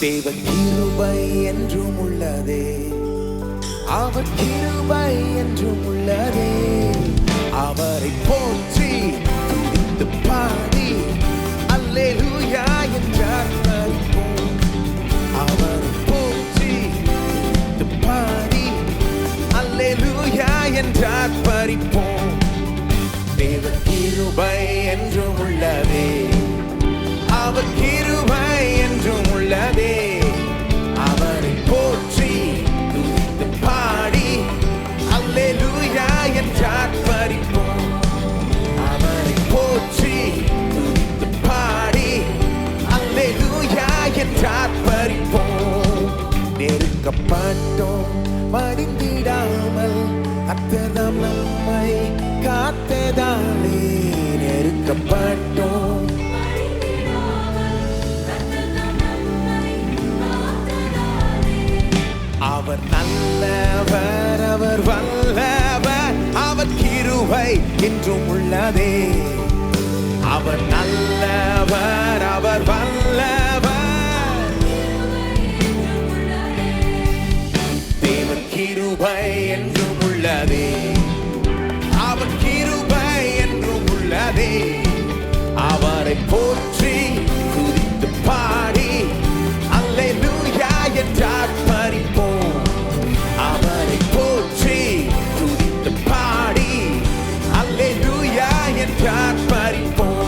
தேவ கிருபை என்றும் உள்ளதே, அவர் கிருபை என்றும் உள்ளதே. அவரை போற்றி துதித்து பாடி அல்லேலூயா என்றார் மரிப்போம். அவரை போற்றி துதித்து பாடி அல்லேலூயா என்றார் மரிப்போம். தேவ கிருபை என்றும் உள்ளதே, அவர் கிருபை என்றும் உள்ளதே. அவரை போற்றி துதித்து பாடி அல்லேலூயா என்றார் மரிப்போம். அவரை போற்றி துதித்து பாடி அல்லேலூயா என்றார் மரிப்போம். நெருக்கப்பட்டோம் மடிந்திடாமல் கர்த்தர் நம்மை காத்ததாலே. நெருக்கப்பட்டோம் அவர் நல்லவர், அவர் வல்லவர், அவர் கிருபை என்றும் உள்ளதே. அவர் நல்லவர், அவர் வல்லவர், தேவன் கிருபை என்றும் உள்ளதே. அவர் கிருபை என்றும் உள்ளதே. அவரை போற்றி துதித்து பாடி அல்லேலூயா என்றார் மரிப்போம். அவரை போற்றி துதித்து பாடி அல்லேலூயா என்றார் மரிப்போம்.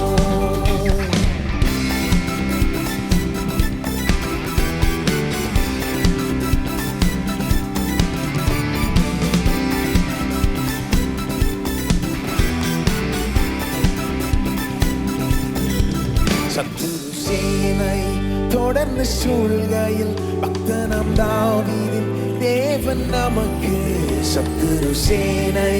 சத்துரு சேனை தொடர்ந்து சூழ்கையில் பக்தனாம் தாவீதின் தேவன் நமக்கு. சத்துரு சேனை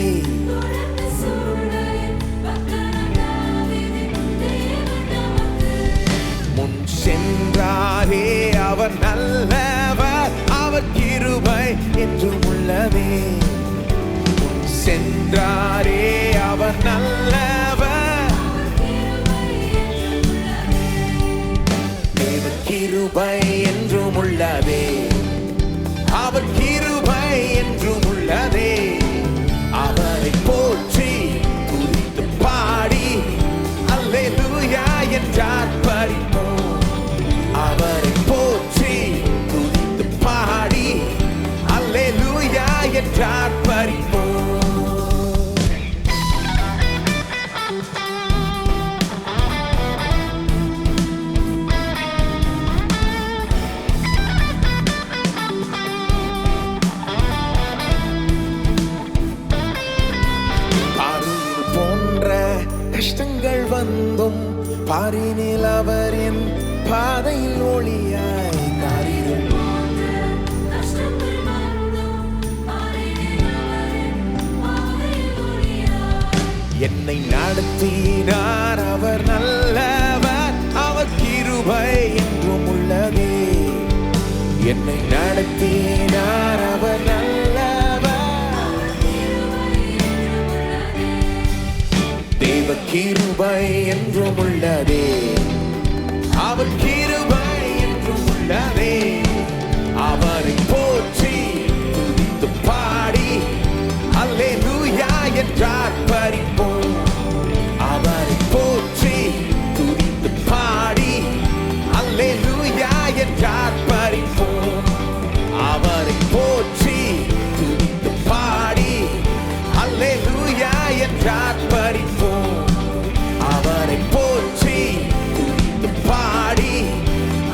முன் சென்றாரே, அவர் நல்லவர், அவர் கிருபை என்றும் உள்ளதே. முன் சென்றாரே, அவர் நல்லவர், கிருபை என்றும் உள்ளதே. அவர் கிருபை என்றும் உள்ளதே. அவரை போற்றி துதித்து பாடி அல்லேலூயா என்றார் மரிப்போம். அவரை போற்றி துதித்து பாடி அல்லேலூயா என்றார் மரிப்போம். கஷ்டங்கள் வந்தும் பாரினில் அவரின் பாதையில் ஒளியாய் காரிருள். என்னை நடத்தினார், அவர் நல்லவர், அவர் கிருபை என்றும் உள்ளதே. என்னை நடத்தினார், அவர் நல்லவர், தேவ கிருபை என்றும் உள்ளதே. அவர் கிருபை என்றும் உள்ளதே. அவரை போற்றி துதித்து பாடி அல்லேலூயா என்றார் மரிப்போம். அவரை போற்றி துதித்து பாடி அல்லேலூயா என்றார் மரிப்போம். அவரை போற்றி துதித்து பாடி அல்லேலூயா என்றார் மரிப்போம். அவரை போற்றி துதித்து பாடி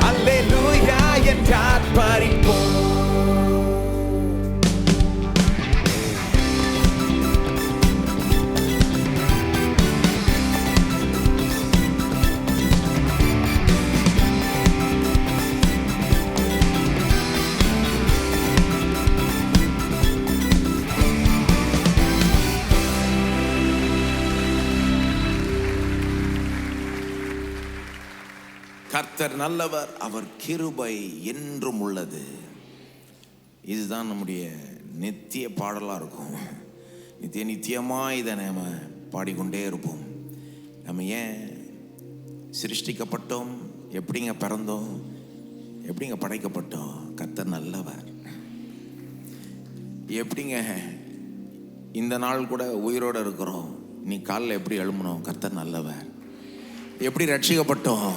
அல்லேலூயா என்றார் மரிப்போம். கர்த்தர் நல்லவர், அவர் கிருபை என்றும் உள்ளது. இதுதான் நம்முடைய நித்திய பாடலாக இருக்கும். நித்தியமாக இதை நம்ம பாடிக்கொண்டே இருப்போம். நம்ம ஏன் சிருஷ்டிக்கப்பட்டோம், எப்படிங்க பிறந்தோம், எப்படிங்க படைக்கப்பட்டோம்? கர்த்தர் நல்லவர். எப்படிங்க இந்த நாள் கூட உயிரோடு இருக்கிறோம்? நீ காலில் எப்படி எழும்பணும்? கர்த்தர் நல்லவர். எப்படி ரட்சிக்கப்பட்டோம்?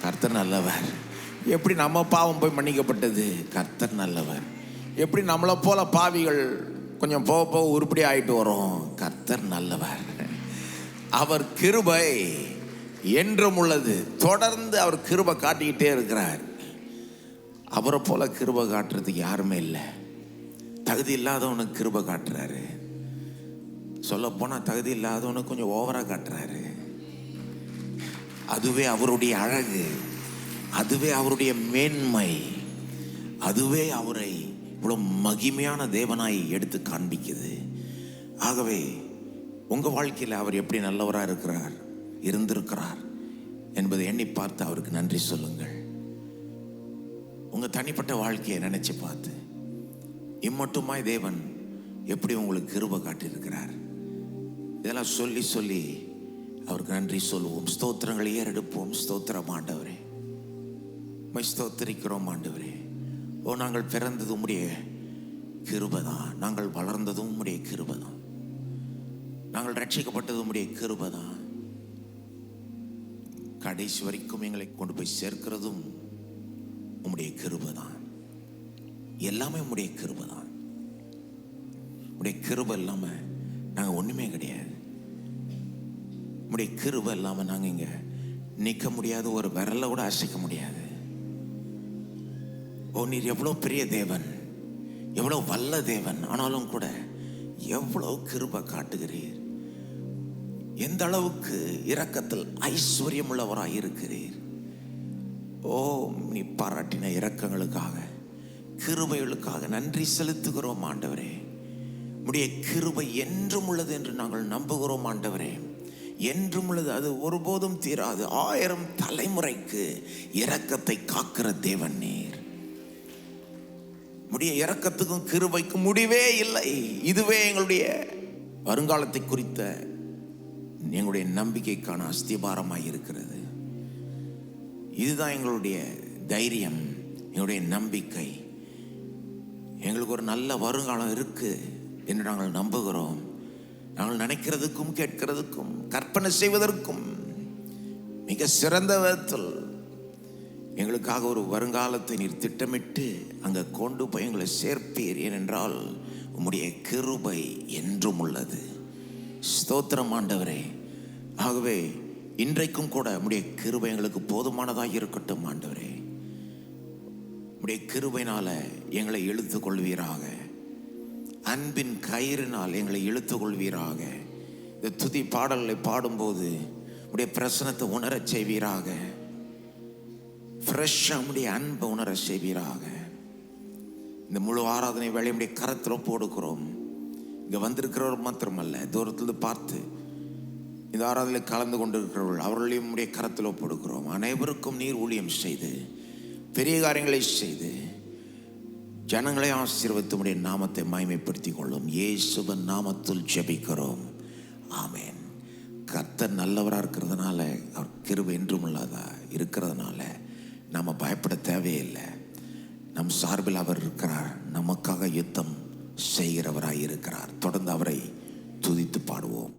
கர்த்தர் நல்லவர். எப்படி நம்ம பாவம் போய் மன்னிக்கப்பட்டது? கர்த்தர் நல்லவர். எப்படி நம்மளை போல பாவிகள் கொஞ்சம் போக போக உருப்படி ஆகிட்டு வரும்? கர்த்தர் நல்லவர். அவர் கிருபை என்றும் உள்ளது. தொடர்ந்து அவர் கிருபை காட்டிக்கிட்டே இருக்கிறார். அவரை போல கிருபை காட்டுறதுக்கு யாருமே இல்லை. தகுதி இல்லாதவனுக்கு கிருபை காட்டுறாரு. சொல்ல போனால் தகுதி இல்லாதவனுக்கு கொஞ்சம் ஓவராக காட்டுறாரு. அதுவே அவருடைய அழகு, அதுவே அவருடைய மேன்மை, அதுவே அவரை இவ்வளோ மகிமையான தேவனாய் எடுத்து காண்பிக்குது. ஆகவே உங்கள் வாழ்க்கையில் அவர் எப்படி நல்லவராக இருக்கிறார், இருந்திருக்கிறார் என்பதை எண்ணி பார்த்து அவருக்கு நன்றி சொல்லுங்கள். உங்கள் தனிப்பட்ட வாழ்க்கையை நினைச்சு பார்த்து இம்மட்டுமாய் தேவன் எப்படி உங்களுக்கு கிருபை காட்டியிருக்கிறார், இதெல்லாம் சொல்லி சொல்லி அவருக்கு நன்றி சொல்லுவோம். ஸ்தோத்திரங்களை ஏறெடுப்போம். ஸ்தோத்திரம் ஆண்டவரே, ஸ்தோத்திரிக்கிறோம் ஆண்டவரே. ஓ, நாங்கள் பிறந்தது உம்முடைய கிருபை தான். நாங்கள் வளர்ந்ததும் உம்முடைய கிருபை தான். நாங்கள் ரட்சிக்கப்பட்டது உம்முடைய கிருபை தான். கடைசி வரைக்கும் எங்களை கொண்டு போய் சேர்க்கிறதும் உம்முடைய கிருபை தான். எல்லாமே உம்முடைய கிருபை தான். உம்முடைய கிருபை இல்லாமல் நாங்கள் ஒன்றுமே கிடையாது. உம்முடைய கிருபை இல்லாமல் நாங்கள் இங்கே நிற்க முடியாது, ஒரு விரலை கூட அசைக்க முடியாது. ஓ, நீர் எவ்வளோ பெரிய தேவன், எவ்வளோ வல்ல தேவன். ஆனாலும் கூட எவ்வளோ கிருபை காட்டுகிறீர். எந்த அளவுக்கு இரக்கத்தில் ஐஸ்வர்யம் உள்ளவராக இருக்கிறீர். ஓ, நீ பாராட்டின இரக்கங்களுக்காக, கிருபைகளுக்காக நன்றி செலுத்துகிறோம் ஆண்டவரே. உம்முடைய கிருபை என்றும் உள்ளது என்று நாங்கள் நம்புகிறோம் ஆண்டவரே. என்றும் உள்ளது, அது ஒருபோதும் தீராது. 1000 தலைமுறைக்கு இரக்கத்தை காக்கிற தேவன் நீர். உம்முடைய இரக்கத்துக்கும் கிருபைக்கும் முடிவே இல்லை. இதுவே எங்களுடைய வருங்காலத்தை குறித்த எங்களுடைய நம்பிக்கைக்கான அஸ்திபாரமாய் இருக்கிறது. இதுதான் எங்களுடைய தைரியம், எங்களுடைய நம்பிக்கை. எங்களுக்கு ஒரு நல்ல வருங்காலம் இருக்கு என்று நாங்கள் நம்புகிறோம். நாங்கள் நினைக்கிறதுக்கும் கேட்கிறதுக்கும் கற்பனை செய்வதற்கும் மிக சிறந்த விதத்தில் எங்களுக்காக ஒரு வருங்காலத்தை நீர் திட்டமிட்டு அங்கே கொண்டு போய் எங்களை சேர்ப்பீர். ஏனென்றால் உம்முடைய கிருபை என்றும் உள்ளது. ஸ்தோத்திரம் ஆண்டவரே. ஆகவே இன்றைக்கும் கூட உம்முடைய கிருபை எங்களுக்கு போதுமானதாக இருக்கட்டும் ஆண்டவரே. உம்முடைய கிருபையினால எங்களை இழுத்து கொள்வீராக. அன்பின் கயிறினால் எங்களை இழுத்து கொள்வீராக. இந்த துதி பாடல்களை பாடும்போது உடைய பிரசனத்தை உணரச் செய்வீராக. ஃப்ரெஷ்ஷாக உடைய அன்பை உணர செய்வீராக. இந்த முழு ஆராதனை வேலை உடைய கரத்தில் போடுக்கிறோம். இங்கே வந்திருக்கிறவர் மாத்திரமல்ல, தூரத்திலிருந்து பார்த்து இந்த ஆராதனையில் கலந்து கொண்டிருக்கிறவர்கள் அவர்களையும் உடைய கரத்தில் ஒப்படுக்கிறோம். அனைவருக்கும் நீர் ஊழியம் செய்து பெரிய காரியங்களை செய்து ஜனங்களை ஆசீர்வதித்து உம்முடைய நாமத்தை மகிமைப்படுத்திக் கொள்ளும். இயேசுவின் நாமத்தில் ஜெபிக்கிறோம், ஆமென். கர்த்தர் நல்லவராக இருக்கிறதுனால, அவர் கிருபை என்றும் உள்ளதா இருக்கிறதுனால நம்ம பயப்பட தேவையில்லை. நம் சார்பில் அவர் இருக்கிறார். நமக்காக யுத்தம் செய்கிறவராய் இருக்கிறார். தொடர்ந்து அவரை துதித்து பாடுவோம்.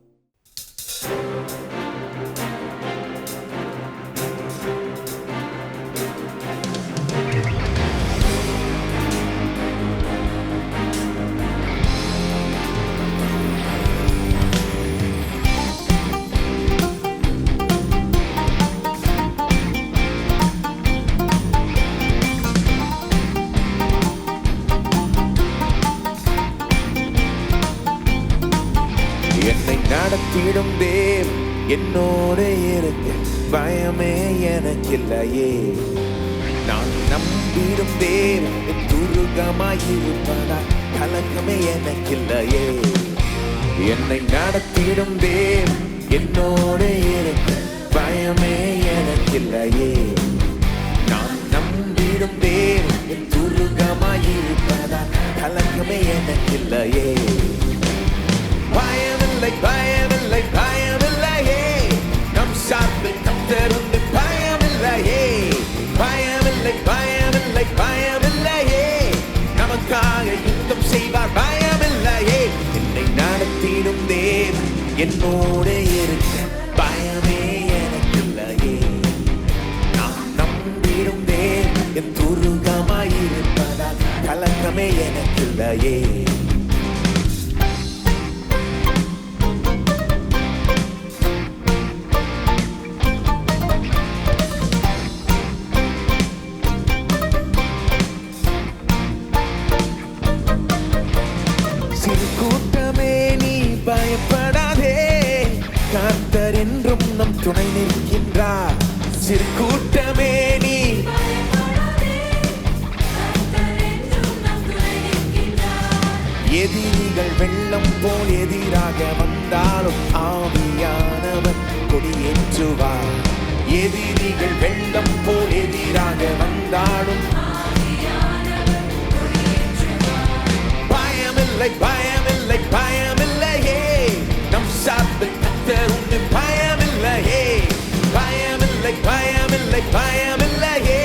நடத்திடும் தேவ் என்னோட இருக்க பயமே எனக்கில்லையே. நான் நம்பிடும் தேவ் என் துருகமாயிருப்பதா கலக்கமே எனக்கில்லையே. என்னை நடத்திடும் தேவ் என்னோட இருக்க பயமே எனக்கில்லையே. நான் நம்பிடும் தேவ் என் துருகமாயிருப்பதா கலக்கமே எனக்கில்லையே. பயமில்லை பயமில்லை பயமில்லையே, நம் சார்பில் கர்த்தர் உண்டு. பயமில்லையே பயமில்லை பயம் என்னோட இருக்க பயமே எனக்கு இல்லையே. நான் நம்பிடும் தேவன் என் துருகமாயிருப்பதால் கலக்கமே எனக்கு இல்லையே. கூட்டமே நீ பயப்படாதே, கர்த்தர் என்றும் நம் துணை நிற்கின்றார். சிறு கூட்டமே நீ எதிரிகள் வெள்ளம் போல் எதிராக வந்தாலும் ஆவியானவர் கொடியேற்றுவார். எதிரிகள் வெள்ளம் போல் எதிராக வந்தாலும் பயமில்லை பயமில்லை பயமில்லையே, நம் சார்பில் கர்த்தர் உண்டு. பயமில்லையே பயமில்லை பயமில்லை பயமில்லையே,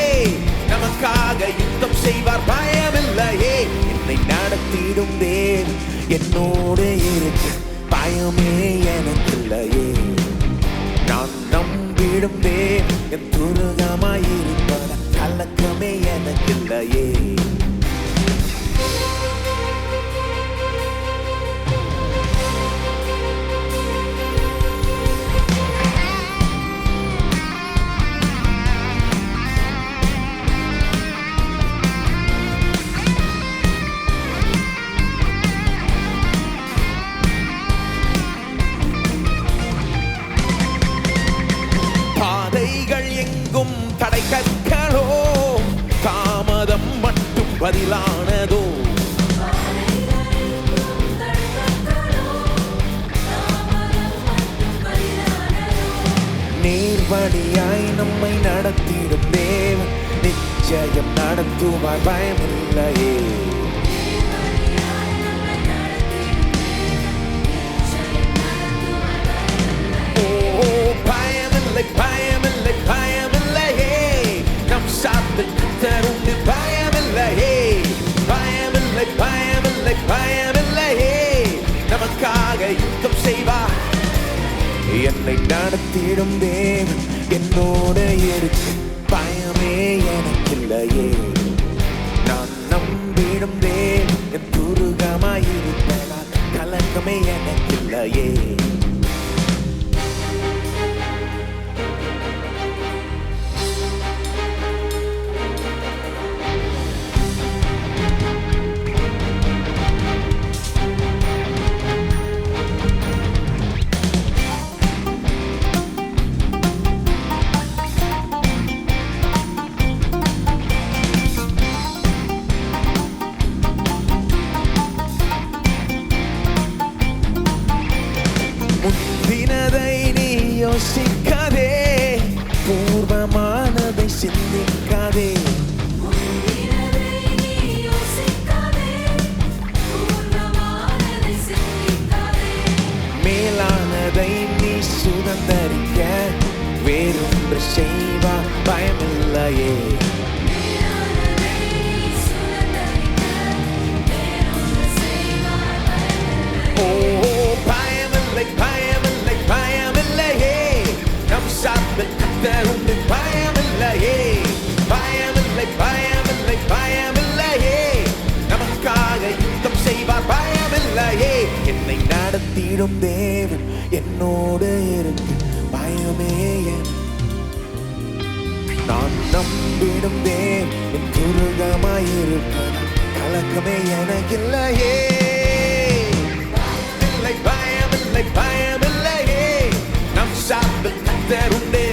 நமக்காக யுத்தம் செய்வார். பயமில்லையே என்னை நடத்திடும் தேவன் என்னோடு இருக்கு. பயமே எனக்கு இல்லையே. நான் நம்பிடும் தேவன் என் துருகமாயிருப்பதால் கலக்கமே எனக்கு இல்லையே. பாதைகள் எங்கும் தடை கற்களோ, தாமதம் மட்டும் பதிலானதோ. நேர்வழியாய் நம்மை நடத்திடும் தேவன் நிச்சயம் நடத்துவார். பயமில்லையே பயமில்லை பயமில்லையே, நம் சார்பில் கர்த்தர் உண்டு. பயமில்லையே பயமில்லை பயமில்லை பயமில்லையே, நமக்காக யுத்தம் செய்வார். என்னை நடத்திடும் தேவன் என்னோட இருக்கு. பயமே எனக்கு இல்லையே. நான் நம்பிடும் தேவன் என் துருகமாயிருப்பதால் கலக்கமே எனக்கு இல்லையே. முந்தினதை நீ யோசிக்காதே, பூர்வமானதை சிந்திக்காதே. மேலானதை நீ சுதந்தரிக்க வேறொன்று செய்வார். பயமில்லையே பயமில்லை பயமில்லையே, நம் சார்பில் கர்த்தர் உண்டு. பயமில்லையே பயமில்லை பயமில்லை பயமில்லையே, நமக்காக யுத்தம் செய்வார். பயமில்லையே என்னை நடத்திடும் தேவன் என்னோடு இருக்கு. பயமே நான் நம்பிடும் தேவன் என் துருகமாயிருப்பதால் கலக்கமே எனக்கு இல்லையே. பயமில்லை பயமில்லையே, நம் சார்பில் கர்த்தர் உண்டு.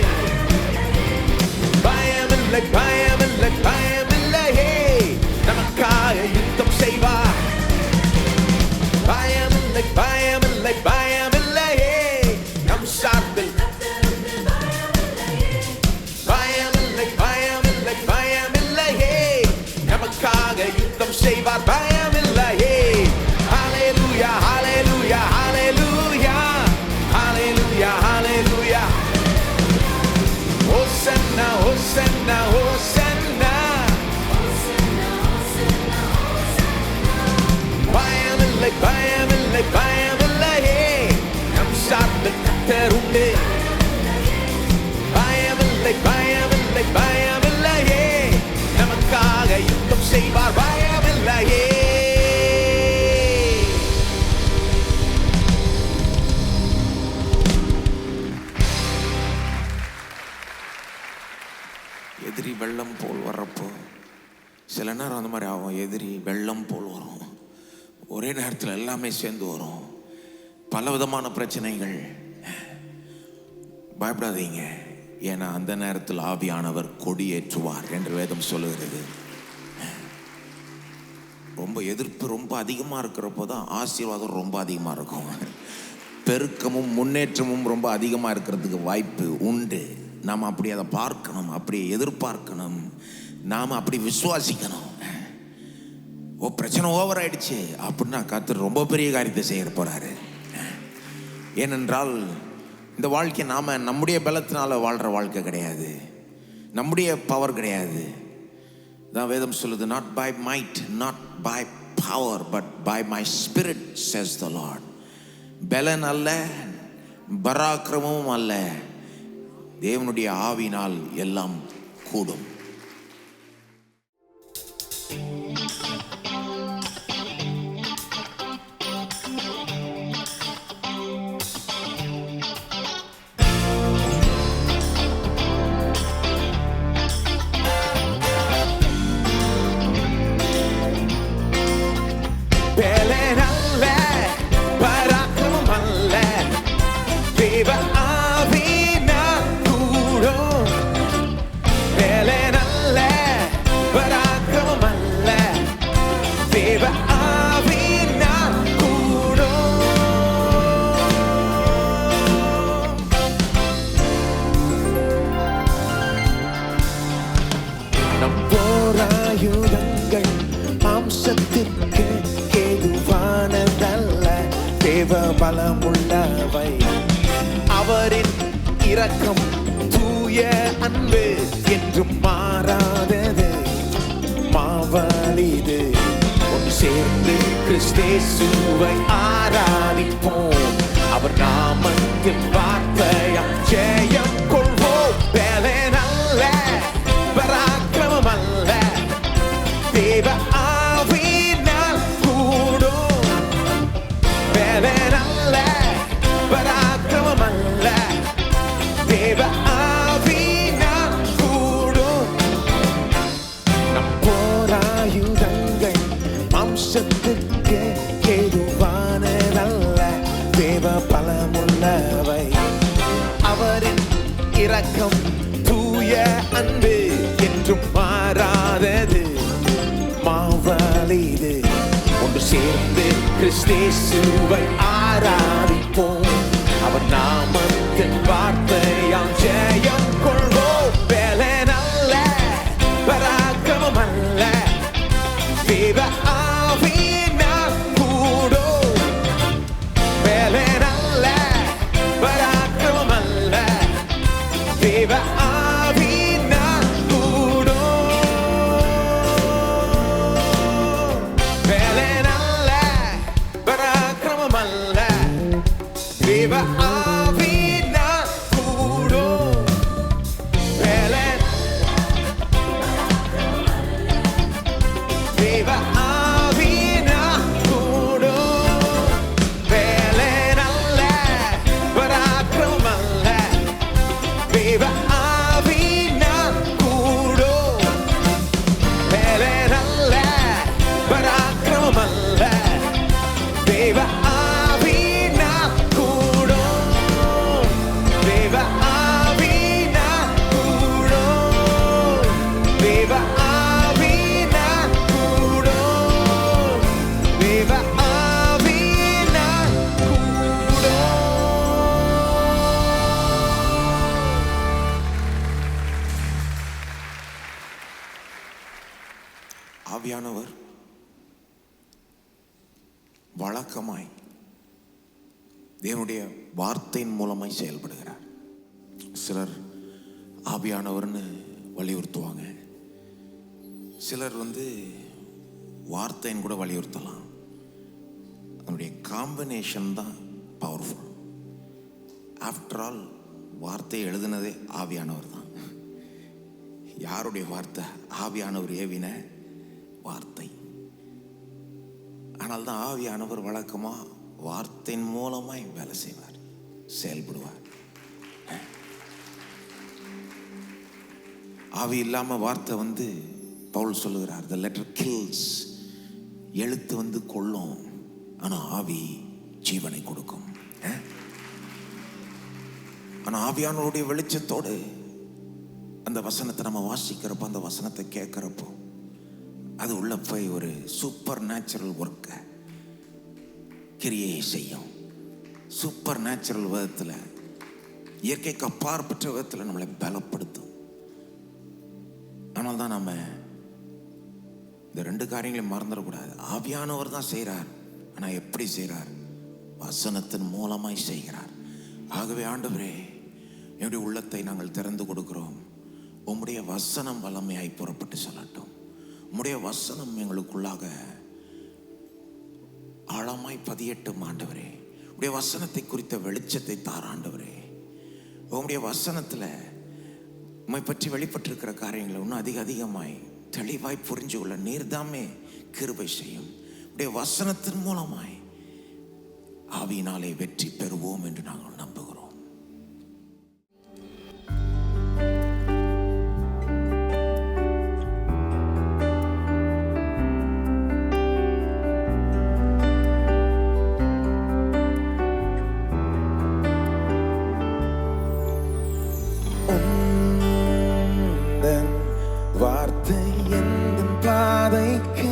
பயமில்லை பயமில்லை பயமில்லையே, நமக்காக யுத்தம் செய்வார். பயமில்லை பயமில்லை பயமில்லையே, நம் சார்பில் பயமில்லை பயமில்லை பயமில்லையே, நமக்காக யுத்தம் செய்வார். பயமில்லையே. ஹல்லேலூயா ஹல்லேலூயா ஹல்லேலூயா ஹல்லேலூயா ஹல்லேலூயா. ஹோசன்னா ஹோசன்னா ஹோசன்னா. பயமில்லை பயமில்லை பயமில்லையே, நம் கர்த்தர் உண்டு. பயமில்லை பயமில்லை பயமில்லையே, நமக்காக யுத்தம் செய்வார். பயமில்லையே. எதிரி வெள்ளம் போல் வர்றப்போ சில நேரம் அந்த மாதிரி ஆகும். எதிரி வெள்ளம் போல் வரும், ஒரே நேரத்தில் எல்லாமே சேர்ந்து வரும், பல விதமான பிரச்சனைகள். பயப்படாதீங்க, ஏன்னா அந்த நேரத்தில் ஆவியானவர் கொடியேற்றுவார் என்று வேதம் சொல்லுகிறது. ரொம்ப எதிர்ப்பு ரொம்ப அதிகமாக இருக்கிறப்போ தான் ஆசீர்வாதம் ரொம்ப அதிகமாக இருக்கும். பெருக்கமும் முன்னேற்றமும் ரொம்ப அதிகமாக இருக்கிறதுக்கு வாய்ப்பு உண்டு. நாம் அப்படி அதை பார்க்கணும், அப்படி எதிர்பார்க்கணும், நாம் அப்படி விசுவாசிக்கணும். ஓ பிரச்சனை ஓவர் ஆயிடுச்சு அப்படின்னா கர்த்தர் ரொம்ப பெரிய காரியத்தை செய்ய போறாரு. ஏனென்றால் இந்த வாழ்க்கை நாம நம்முடைய பலத்தினால வாழ்ற வாழ்க்கை கிடையாது, நம்முடைய பவர் கிடையாது. தான் வேதம் சொல்லுது, not by might, not by power, but by my spirit says the Lord. பலன் அல்ல, பராக்கிரமும் அல்ல, தேவனுடைய ஆவினால் எல்லாம் கூடும். மாம்சத்திற்கு ஏதுவானதல்ல, தேவ பலமுள்ளவை. அவரின் இரக்கம் தூய அன்பு என்றும் மாறாதது, மாவலிது. ஒன்று சேர்ந்து கிறிஸ்தேசுவை ஆராதிப்போம், அவர் நாமத்தின் வார்த்தையா ஜெயம் கொள்வோம். பலன் அல்ல, பராக்கிரமம் அல்ல, தேவ ஆவியினால் கூடும். பலன் அல்ல, பராக்கிரமம் அல்ல, தேவ ஆவியினால் கூடும். நம் போராயுதங்கள் மாம்சத்துக்கு ஏதுவானதல்ல, தேவ பலமுள்ளவை. அவரின் இரக்கம் தூய அன்பு என்றும் மாறாதது, மாவலிது. ஒன்று சேர்ந்து கிறிஸ்தேசுவை ஆராதிப்போம், அவர் நாமத்தின் வார்த்தையாம் ஜெயம் கொள்வோம். பலன் அல்ல, பராக்கிரமம் அல்ல, தேவ ஆவியினால் கூடும். பலன் அல்ல, பராக்கிரமம் அல்ல, தேவ ஆவியினால் கூடும். பலன் அல்ல, பராக்கிரமம் அல்ல, தேவ ஆவியினால் கூடும். பலன் தேவ ஆவியினால் கூடும். பலன் அல்ல, பராக்கிரமம் அல்ல, தேவ ஆவியினால் கூடும். பலன் அல்ல, பராக்கிரமம் அல்ல, தேவ ஆவியினால் கூடும். தேவ ஆவியினால் கூடும். தேவ ஆவியினால் கூடும். தேவ ஆவியினால் கூடும். ஆவியானவர் வழக்கமாய் தேவனுடைய வார்த்தையின் மூலமாய் செயல்படுகிறார். சிலர் ஆவியானவர்னு வலியுறுத்துவாங்க, சிலர் வார்த்தைன்னு கூட வலியுறுத்தலாம். அதனுடைய காம்பினேஷன் தான் பவர்ஃபுல். ஆஃப்டர் ஆல் வார்த்தை எழுதினதே ஆவியானவர் தான். யாருடைய வார்த்தை? ஆவியானவர் ஏவின வார்த்தை. ஆனால் தான் ஆவியானவர் வழக்கமா வார்த்தையின் மூலமாய் வேலை செய்வார், செயல்படுவார். ஆவி இல்லாம வார்த்தை பவுல் சொல்லுகிறார், the letter kills. எழுத்து கொல்லும், ஆனா ஆவி ஜீவனை கொடுக்கும். ஆனா ஆவியானவருடைய வெளிச்சத்தோடு அந்த வசனத்தை நம்ம வாசிக்கிறப்போ, அந்த வசனத்தை கேட்கிறப்போ, அது உள்ள போய் ஒரு சூப்பர் நேச்சுரல் ஒர்க்கை கிரியை செய்யும். சூப்பர் நேச்சுரல் விதத்தில், இயற்கைக்கு அப்பாற்பட்ட விதத்தில் நம்மளை பலப்படுத்தும். ஆனால் தான் நம்ம இந்த ரெண்டு காரியங்களையும் மறந்துடக்கூடாது. ஆவியானவர் தான் செய்கிறார், ஆனால் எப்படி செய்கிறார்? வசனத்தின் மூலமாய் செய்கிறார். ஆகவே ஆண்டவரே, என்னுடைய உள்ளத்தை நாங்கள் திறந்து கொடுக்கிறோம். உம்முடைய வசனம் வல்லமையாய் புறப்பட்டு சொல்லட்டும். உம்முடைய வசனம் எங்களுக்குள்ளாக ஆழமாய் பதியட்டும் ஆண்டவரே. உம்முடைய வசனத்தை குறித்த வெளிச்சத்தை தார ஆண்டவரே. உம்முடைய வசனத்தில் உம்மை பற்றி வெளிப்பட்டிருக்கிற காரியங்களை இன்னும் அதிகமாய் தெளிவாய் புரிஞ்சு கொள்ள நீர்தாமே கிருபை செய்யும். உடைய வசனத்தின் மூலமாய் ஆவியினாலே வெற்றி பெறுவோம் என்று நாங்கள் நம்புகிறோம். வார்த்தை எந்த பாதைக்கு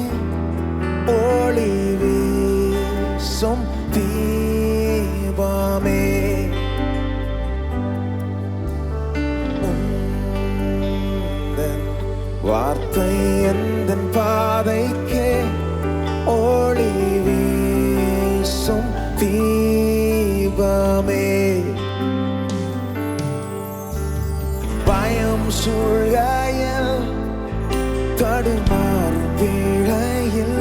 ஒளி வீசும் தீபமே. வார்த்தை எந்த பாதைக்கு ஒளி வீசும் தீபமே. பயம் சூழ்கையில் தடுமாறும் வேளையில்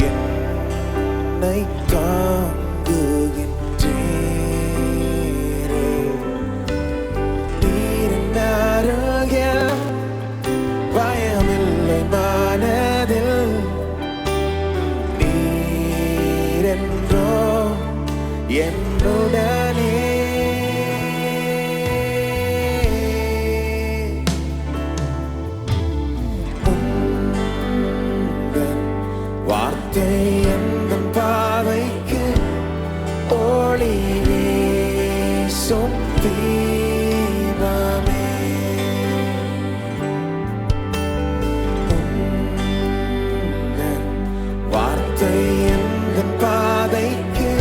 என்னை தாங்குகின்றீரே. நீரின் அருகில் பயமில்லை மனதில், நீரென்றோ என்னுடனே. வார்த்தை எந்த பாதைக்கு ஒளி வீசும் தீபமே. வார்த்தை எந்த பாதைக்கு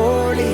ஒளி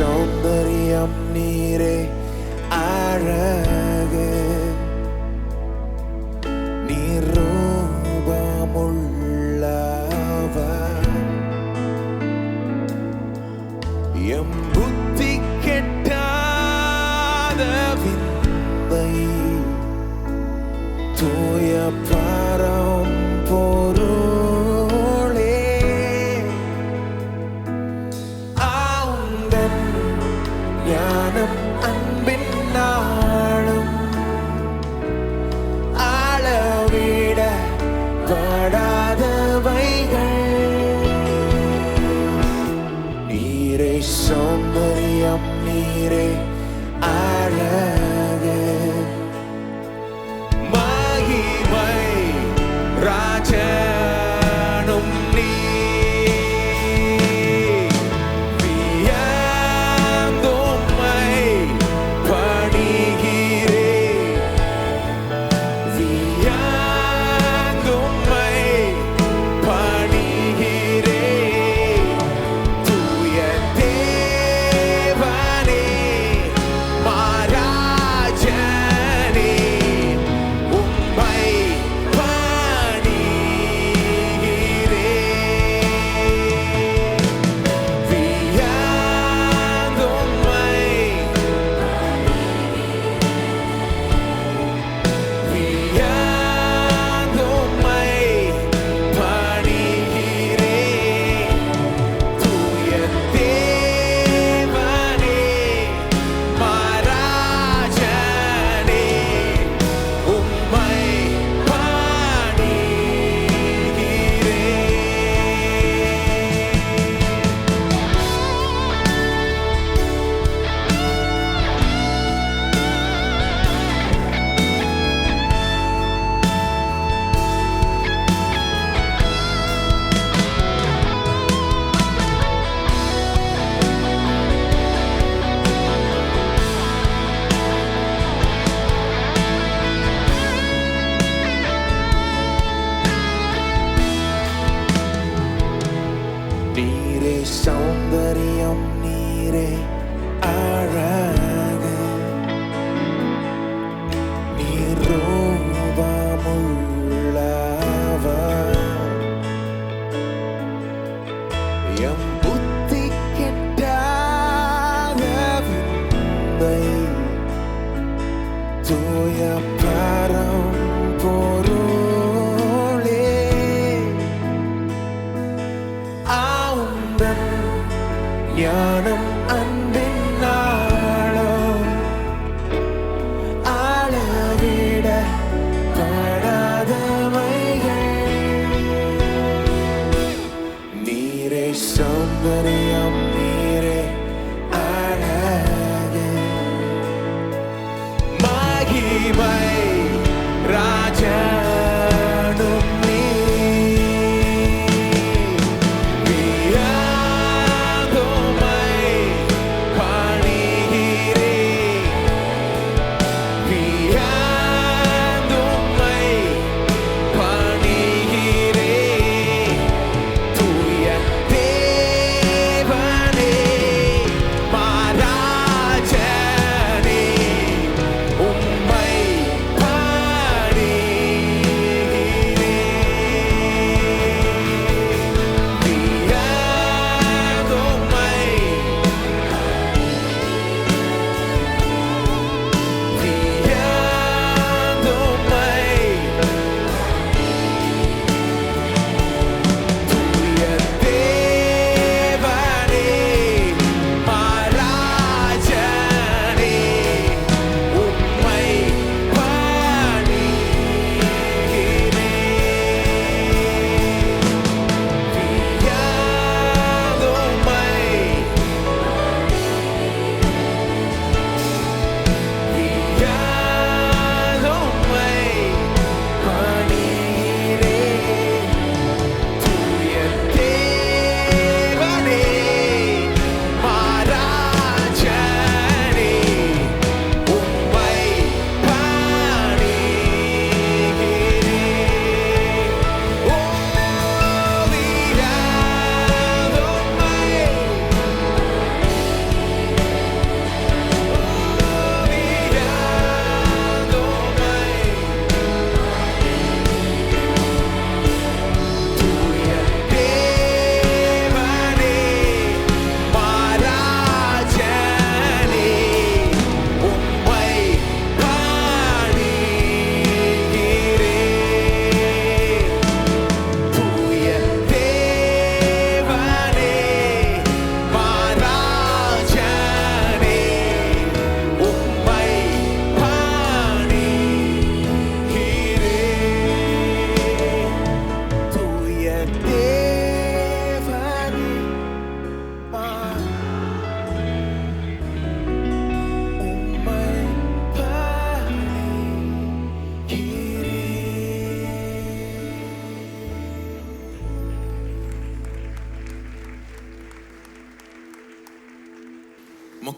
சௌந்தரியம் நீரே அழகு நீர் ரூபமுள்ளவர் எம் புத்தி கெட்டாத விந்தை தூய பரம் பொருளே ஆவுந்தன் ஞானம் அன்பின் நாளும் அளவிட படாதவைகள் நீரே சௌந்தரியம் நீரே அழகு மகிமை ராஜனும் நீர் வியந்தோம்மை பணிகிறேன் வியந்தோம்மை பணிகிறேன் தூய தேவனே மகாராஜனே உம்மை நீரே சௌந்தரியம் நீரே அழகு நீர் ரூபமுள்ளவர் எம் புத்தி கெட்டாத விந்தை தூய பரம் பொருளே ஆவுந்தன் ஞானம் அன்பின் நாளும் அளவிட படாதவைகள் நீரே சௌந்தரியம் நீரே அழகு மகிமை ராஜனும் உம்மை பணி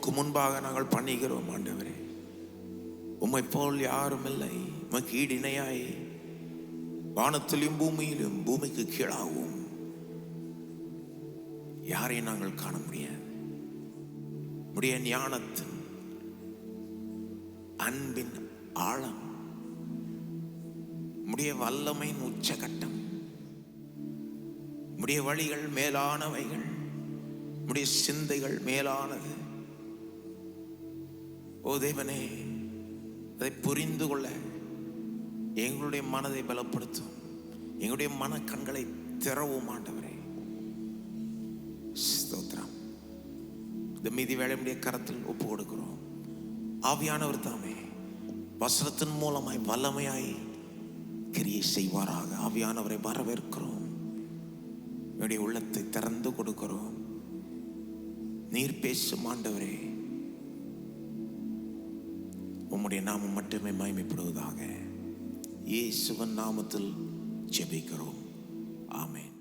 உமக்கு முன்பாக நாங்கள் பண்ணுகிறோம் ஆண்டவரே. உம்மை போல் யாரும் இல்லை. உமக்கு ஈடு இணையாய் வானத்திலும் பூமியிலும் பூமிக்கு கீழாகவும் யாரையும் நாங்கள் காண முடியாது. உம்முடைய ஞானத்தின் அன்பின் ஆழம், உம்முடைய வல்லமையின் உச்சகட்டம், உம்முடைய வழிகள் மேலானவைகள், உம்முடைய சிந்தைகள் மேலானது. ஓ தேவனே, அதை புரிந்து கொள்ள எங்களுடைய மனதை பலப்படுத்தும், எங்களுடைய மனக்கண்களை திறவும் ஆண்டவரே. ஸ்தோத்திரம். இந்த மீதி வேலையுடைய கரத்தில் ஒப்பு கொடுக்கிறோம். ஆவியானவர் தாமே வசனத்தின் மூலமாய் வல்லமையாய் கிரியை செய்வாராக. ஆவியானவரை வரவேற்கிறோம். என்னுடைய உள்ளத்தை திறந்து கொடுக்கிறோம். நீர் பேசும் ஆண்டவரே. உம்முடைய நாமம் மட்டுமே மகிமைப்படுவதாக. இயேசுவின் நாமத்தில் ஜெபிக்கிறோம். ஆமென்.